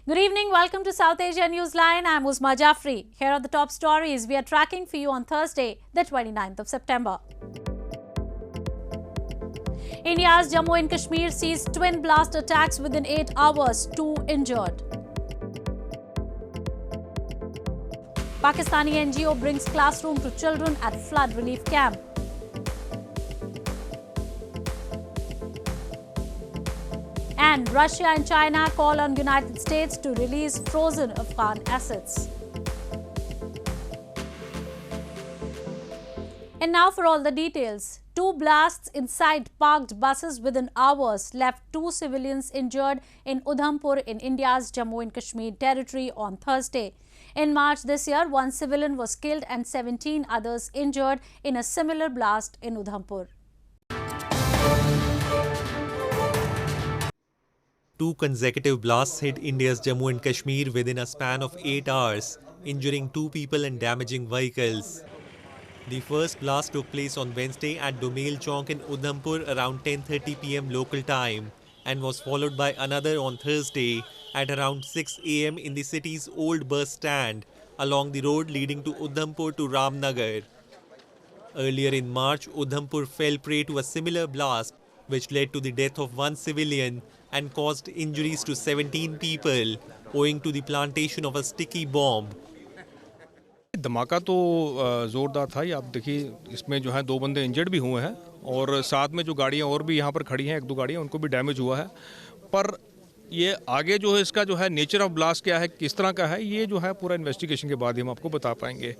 Good evening. Welcome to South Asia Newsline. I'm Uzma Jafri. Here are the top stories we are tracking for you on Thursday, the 29th of September. India's Jammu and Kashmir sees twin blast attacks within 8 hours, 2 injured. Pakistani NGO brings classroom to children at flood relief camp. And Russia and China call on United States to release frozen Afghan assets. And now for all the details. 2 blasts inside parked buses within hours left 2 civilians injured in Udhampur in India's Jammu and Kashmir territory on Thursday. In March this year, 1 civilian was killed and 17 others injured in a similar blast in Udhampur. 2 consecutive blasts hit India's Jammu and Kashmir within a span of 8 hours, injuring 2 people and damaging vehicles. The first blast took place on Wednesday at Domail Chowk in Udhampur around 10:30 p.m. local time and was followed by another on Thursday at around 6 a.m. in the city's old bus stand along the road leading to Udhampur to Ramnagar. Earlier in March, Udhampur fell prey to a similar blast which led to the death of 1 civilian and caused injuries to 17 people owing to the plantation of a sticky bomb. धमाका तो ज़ोरदार था। ये आप देखिए, इसमें जो है 2 बंदे इंजर्ड भी हुए हैं और साथ में जो गाड़ियाँ और भी यहाँ पर खड़ी हैं, 1-2 गाड़ियाँ, उनको भी डैमेज हुआ है। पर ये आगे जो है इसका जो है नेचर ऑफ ब्लास्ट क्या है, किस तरह का है, ये जो है पूरा इन्वेस्टिगेशन के बाद ही हम आपको बता पाएंगे।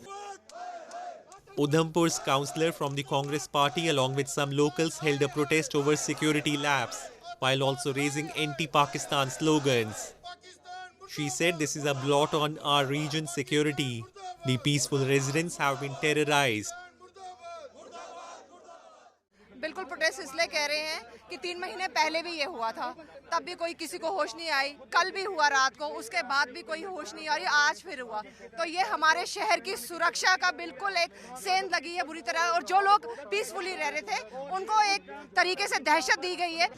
Udhampur's councillor from the Congress party along with some locals held a protest over security lapse while also raising anti-Pakistan slogans. She said this is a blot on our region's security. The peaceful residents have been terrorized. बिल्कुल protest इसलिए कह रहे हैं कि 3 महीने पहले भी ये हुआ था, तब भी कोई किसी को होश नहीं आई, कल भी हुआ रात को, उसके बाद भी कोई होश नहीं आई, आज फिर हुआ। तो ये हमारे शहर की सुरक्षा का बिल्कुल एक सेंध लगी है बुरी तरह, और जो लोग पीसफुली रह रहे थे उनको एक तरीके से दहशत दी गई है।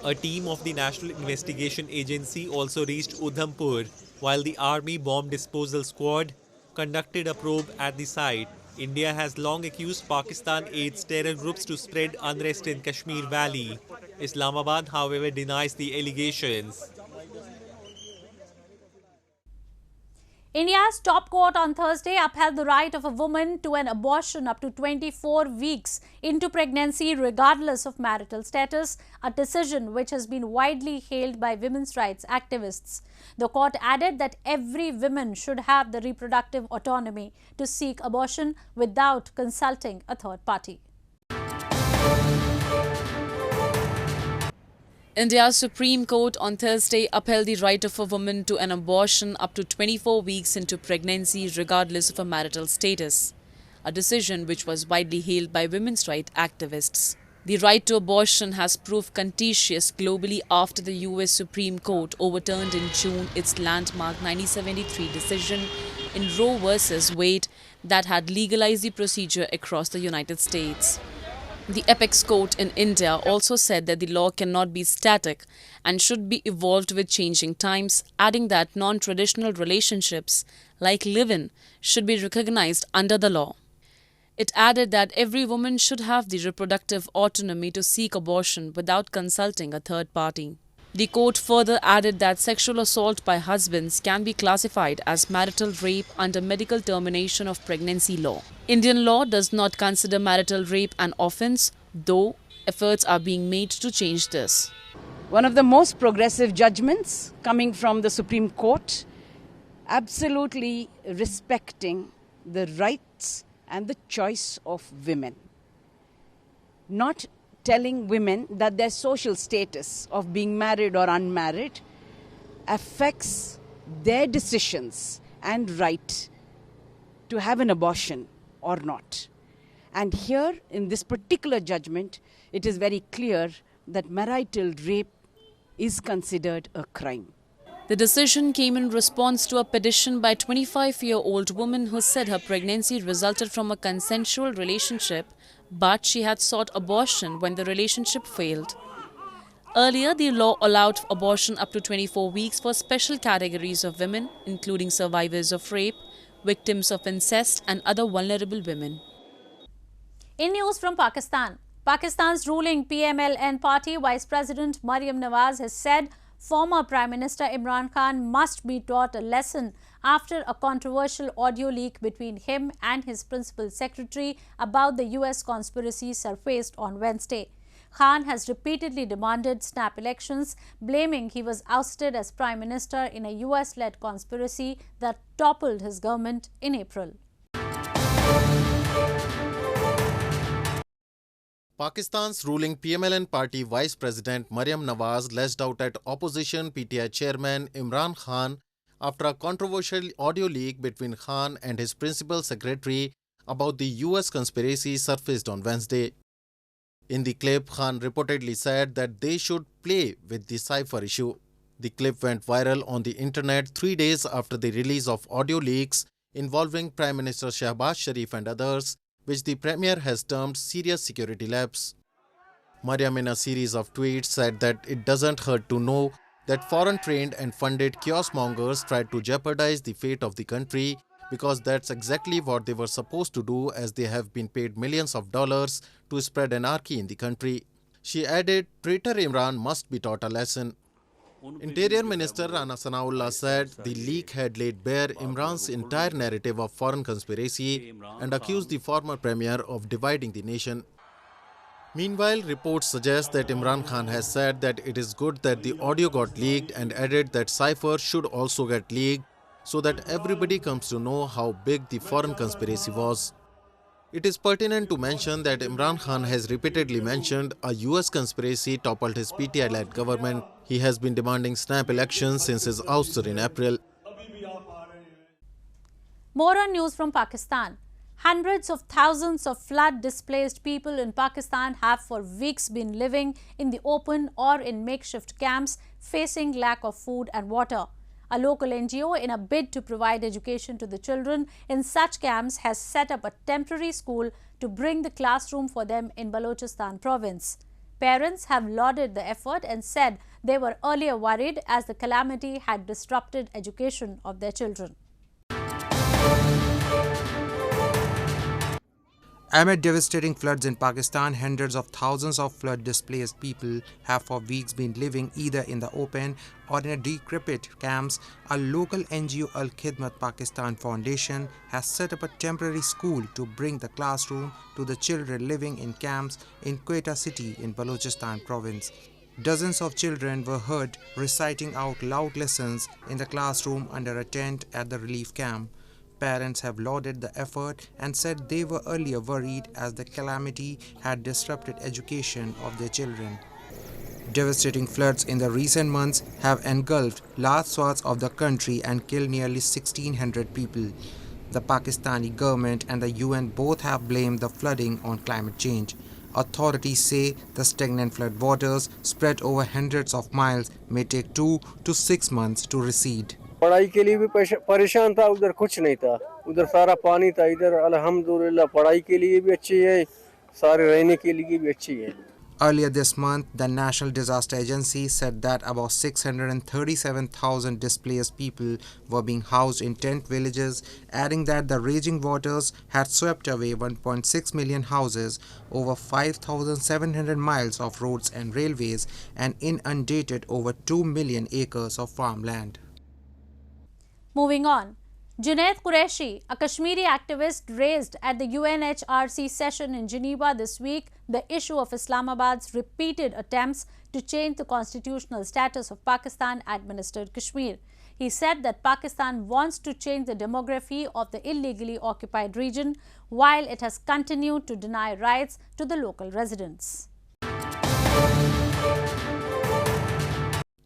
A team of the National Investigation Agency also reached Udhampur, while the Army Bomb Disposal Squad conducted a probe at the site. India has long accused Pakistan aids terror groups to spread unrest in Kashmir Valley. Islamabad, however, denies the allegations. India's top court on Thursday upheld the right of a woman to an abortion up to 24 weeks into pregnancy regardless of marital status, a decision which has been widely hailed by women's rights activists. The court added that every woman should have the reproductive autonomy to seek abortion without consulting a third party. India's Supreme Court on Thursday upheld the right of a woman to an abortion up to 24 weeks into pregnancy regardless of a marital status, a decision which was widely hailed by women's rights activists. The right to abortion has proved contentious globally after the US Supreme Court overturned in June its landmark 1973 decision in Roe v. Wade that had legalized the procedure across the United States. The apex court in India also said that the law cannot be static and should be evolved with changing times, adding that non-traditional relationships like live-in should be recognized under the law. It added that every woman should have the reproductive autonomy to seek abortion without consulting a third party. The court further added that sexual assault by husbands can be classified as marital rape under medical termination of pregnancy law. Indian law does not consider marital rape an offence, though efforts are being made to change this. One of the most progressive judgments coming from the Supreme Court, absolutely respecting the rights and the choice of women. Not telling women that their social status of being married or unmarried affects their decisions and right to have an abortion or not. And here, in this particular judgment, it is very clear that marital rape is considered a crime. The decision came in response to a petition by a 25-year-old woman who said her pregnancy resulted from a consensual relationship, but she had sought abortion when the relationship failed. Earlier, the law allowed abortion up to 24 weeks for special categories of women, including survivors of rape, victims of incest and other vulnerable women. In news from Pakistan, Pakistan's ruling PML-N party Vice President Maryam Nawaz has said former Prime Minister Imran Khan must be taught a lesson after a controversial audio leak between him and his principal secretary about the US conspiracy surfaced on Wednesday. Khan has repeatedly demanded snap elections, blaming he was ousted as Prime Minister in a US-led conspiracy that toppled his government in April. Pakistan's ruling PML-N party Vice President Maryam Nawaz lashed out at opposition PTI chairman Imran Khan after a controversial audio leak between Khan and his principal secretary about the US conspiracy surfaced on Wednesday. In the clip, Khan reportedly said that they should play with the cipher issue. The clip went viral on the internet 3 days after the release of audio leaks involving Prime Minister Shehbaz Sharif and others, which the Premier has termed serious security lapse. Maryam, in a series of tweets, said that it doesn't hurt to know that foreign-trained and funded chaos-mongers tried to jeopardize the fate of the country because that's exactly what they were supposed to do, as they have been paid millions of dollars to spread anarchy in the country. She added, traitor Imran must be taught a lesson. Interior Minister Rana Sanaullah said the leak had laid bare Imran's entire narrative of foreign conspiracy and accused the former premier of dividing the nation. Meanwhile, reports suggest that Imran Khan has said that it is good that the audio got leaked and added that cipher should also get leaked so that everybody comes to know how big the foreign conspiracy was. It is pertinent to mention that Imran Khan has repeatedly mentioned a US conspiracy toppled his PTI-led government. He has been demanding snap elections since his ouster in April. More on news from Pakistan. Hundreds of thousands of flood-displaced people in Pakistan have for weeks been living in the open or in makeshift camps, facing lack of food and water. A local NGO, in a bid to provide education to the children in such camps, has set up a temporary school to bring the classroom for them in Balochistan province. Parents have lauded the effort and said they were earlier worried as the calamity had disrupted education of their children. Amid devastating floods in Pakistan, hundreds of thousands of flood-displaced people have for weeks been living either in the open or in a decrepit camps. A local NGO, Al-Khidmat Pakistan Foundation, has set up a temporary school to bring the classroom to the children living in camps in Quetta city in Balochistan province. Dozens of children were heard reciting out loud lessons in the classroom under a tent at the relief camp. Parents have lauded the effort and said they were earlier worried as the calamity had disrupted education of their children. Devastating floods in the recent months have engulfed large swaths of the country and killed nearly 1,600 people. The Pakistani government and the UN both have blamed the flooding on climate change. Authorities say the stagnant flood waters spread over hundreds of miles may take 2 to 6 months to recede. पढ़ाई के लिए भी परेशान था, उधर कुछ नहीं था, उधर सारा पानी था, इधर अल्हम्दुलिल्लाह पढ़ाई के लिए भी अच्छी है, सारे रहने के लिए भी अच्छी है. Earlier this month, the National Disaster Agency said that about 637,000 displaced people were being housed in tent villages, adding that the raging waters had swept away 1.6 million houses, over 5,700 miles of roads and railways, and inundated over 2 million acres of farmland. Moving on, Junaid Qureshi, a Kashmiri activist, raised at the UNHRC session in Geneva this week the issue of Islamabad's repeated attempts to change the constitutional status of Pakistan-administered Kashmir. He said that Pakistan wants to change the demography of the illegally occupied region while it has continued to deny rights to the local residents.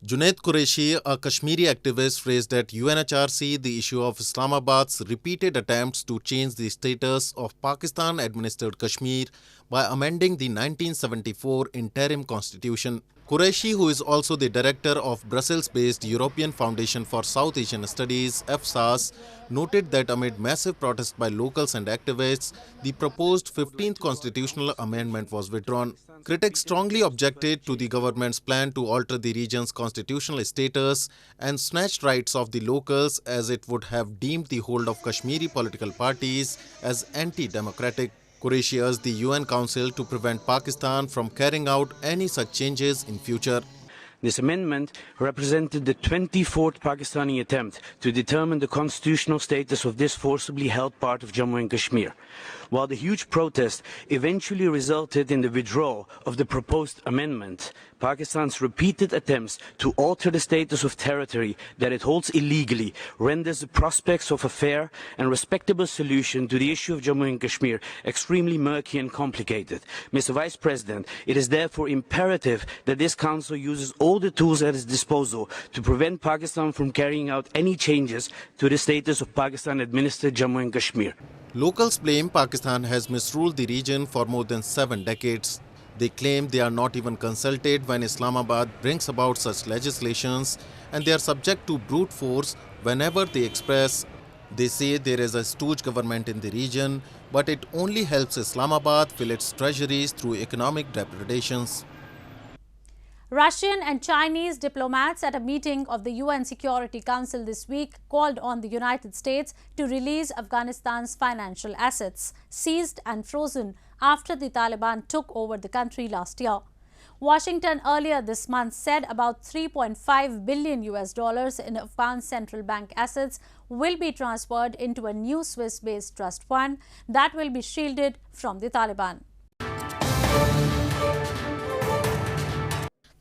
Junaid Qureshi, a Kashmiri activist, raised at UNHRC the issue of Islamabad's repeated attempts to change the status of Pakistan-administered Kashmir by amending the 1974 interim constitution. Qureshi, who is also the director of Brussels-based European Foundation for South Asian Studies, (EFSAS), noted that amid massive protests by locals and activists, the proposed 15th constitutional amendment was withdrawn. Critics strongly objected to the government's plan to alter the region's constitutional status and snatch rights of the locals, as it would have deemed the hold of Kashmiri political parties as anti-democratic. Qureshi urged the UN Council to prevent Pakistan from carrying out any such changes in future. This amendment represented the 24th Pakistani attempt to determine the constitutional status of this forcibly held part of Jammu and Kashmir. While the huge protest eventually resulted in the withdrawal of the proposed amendment, Pakistan's repeated attempts to alter the status of territory that it holds illegally renders the prospects of a fair and respectable solution to the issue of Jammu and Kashmir extremely murky and complicated. Mr. Vice President, it is therefore imperative that this Council uses all the tools at its disposal to prevent Pakistan from carrying out any changes to the status of Pakistan-administered Jammu and Kashmir. Locals blame Pakistan has misruled the region for more than 7 decades. They claim they are not even consulted when Islamabad brings about such legislations, and they are subject to brute force whenever they express. They say there is a stooge government in the region, but it only helps Islamabad fill its treasuries through economic depredations. Russian and Chinese diplomats at a meeting of the UN Security Council this week called on the United States to release Afghanistan's financial assets, seized and frozen after the Taliban took over the country last year. Washington earlier this month said about $3.5 billion in Afghan central bank assets will be transferred into a new Swiss-based trust fund that will be shielded from the Taliban.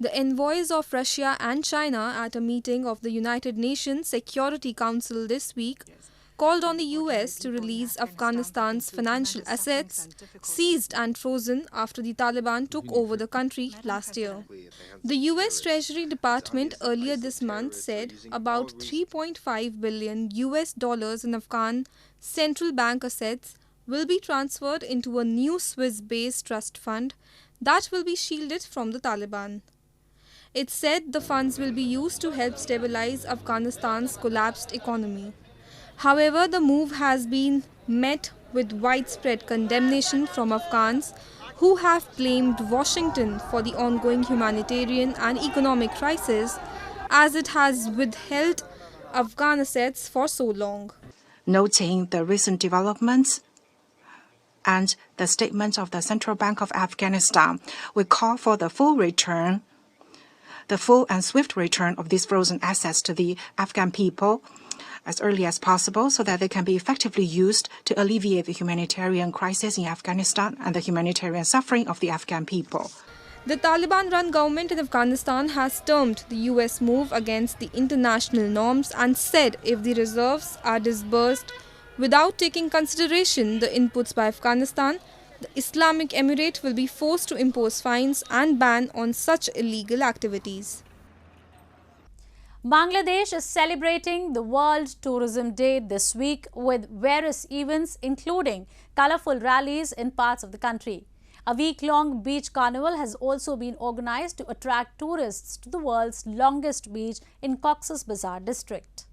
The envoys of Russia and China at a meeting of the United Nations Security Council this week called on the US to release Afghanistan's financial assets seized and frozen after the Taliban took over the country last year. The US Treasury Department earlier this month said about $3.5 billion in Afghan central bank assets will be transferred into a new Swiss-based trust fund that will be shielded from the Taliban. It said the funds will be used to help stabilize Afghanistan's collapsed economy. However, the move has been met with widespread condemnation from Afghans who have blamed Washington for the ongoing humanitarian and economic crisis as it has withheld Afghan assets for so long. Noting the recent developments and the statement of the Central Bank of Afghanistan, we call for the full and swift return of these frozen assets to the Afghan people as early as possible so that they can be effectively used to alleviate the humanitarian crisis in Afghanistan and the humanitarian suffering of the Afghan people. The Taliban-run government in Afghanistan has termed the US move against the international norms and said if the reserves are disbursed without taking consideration the inputs by Afghanistan, the Islamic Emirate will be forced to impose fines and ban on such illegal activities. Bangladesh is celebrating the World Tourism Day this week with various events including colourful rallies in parts of the country. A week-long beach carnival has also been organised to attract tourists to the world's longest beach in Cox's Bazar district.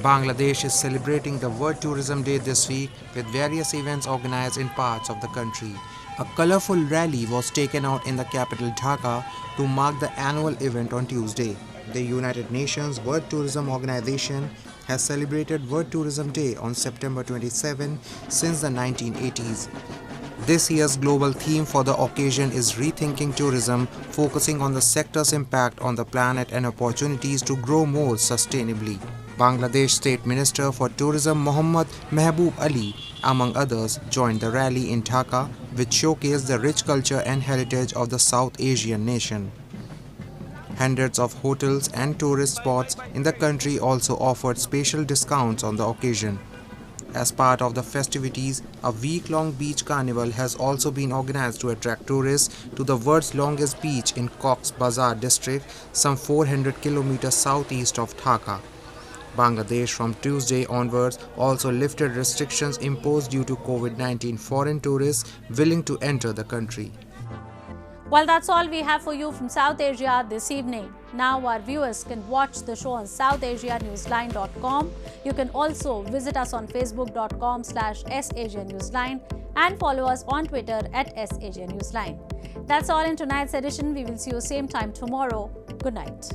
Bangladesh is celebrating the World Tourism Day this week with various events organized in parts of the country. A colourful rally was taken out in the capital Dhaka to mark the annual event on Tuesday. The United Nations World Tourism Organization has celebrated World Tourism Day on September 27 since the 1980s. This year's global theme for the occasion is Rethinking Tourism, focusing on the sector's impact on the planet and opportunities to grow more sustainably. Bangladesh State Minister for Tourism Mohammad Mehboob Ali, among others, joined the rally in Dhaka, which showcased the rich culture and heritage of the South Asian nation. Hundreds of hotels and tourist spots in the country also offered special discounts on the occasion. As part of the festivities, a week-long beach carnival has also been organized to attract tourists to the world's longest beach in Cox's Bazar district, some 400 kilometers southeast of Dhaka. Bangladesh from Tuesday onwards also lifted restrictions imposed due to COVID-19 foreign tourists willing to enter the country. Well, that's all we have for you from South Asia this evening. Now our viewers can watch the show on SouthAsiaNewsline.com. You can also visit us on Facebook.com/SAsiaNewsline and follow us on Twitter @SAsiaNewsline. That's all in tonight's edition. We will see you same time tomorrow. Good night.